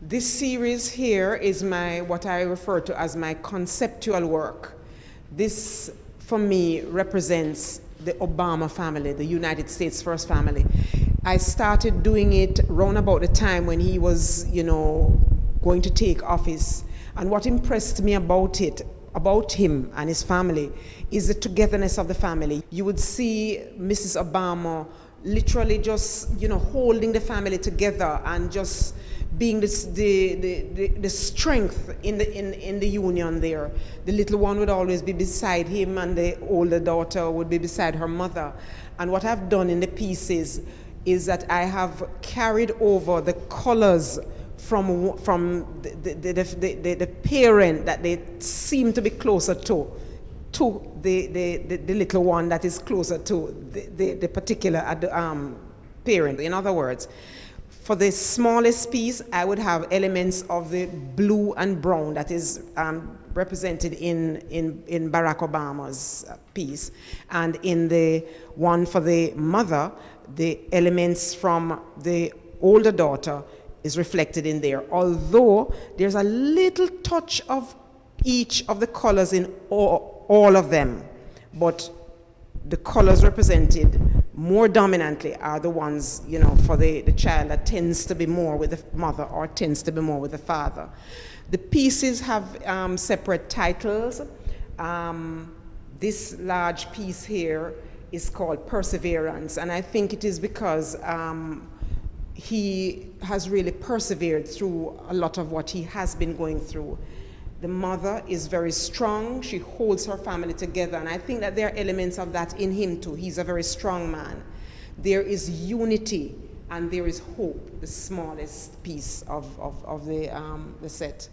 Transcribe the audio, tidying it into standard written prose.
This series here is what I refer to as my conceptual work. This, for me, represents the Obama family, the United States First family. I started doing it round about the time when he was, going to take office. And what impressed me about him and his family, is the togetherness of the family. You would see Mrs. Obama literally just, holding the family together and just being the strength in the union there. The little one would always be beside him, and the older daughter would be beside her mother. And what I've done in the pieces is that I have carried over the colors from the parent that they seem to be closer to the little one that is closer to the particular parent. In other words, for the smallest piece, I would have elements of the blue and brown that is represented in Barack Obama's piece. And in the one for the mother, the elements from the older daughter is reflected in there. Although there's a little touch of each of the colors in all of them, but the colors represented more dominantly are the ones, for the child that tends to be more with the mother or tends to be more with the father. The pieces have separate titles. This large piece here is called Perseverance, and I think it is because he has really persevered through a lot of what he has been going through. The mother is very strong. She holds her family together, and I think that there are elements of that in him too. He's a very strong man. There is unity and there is hope, the smallest piece of the set.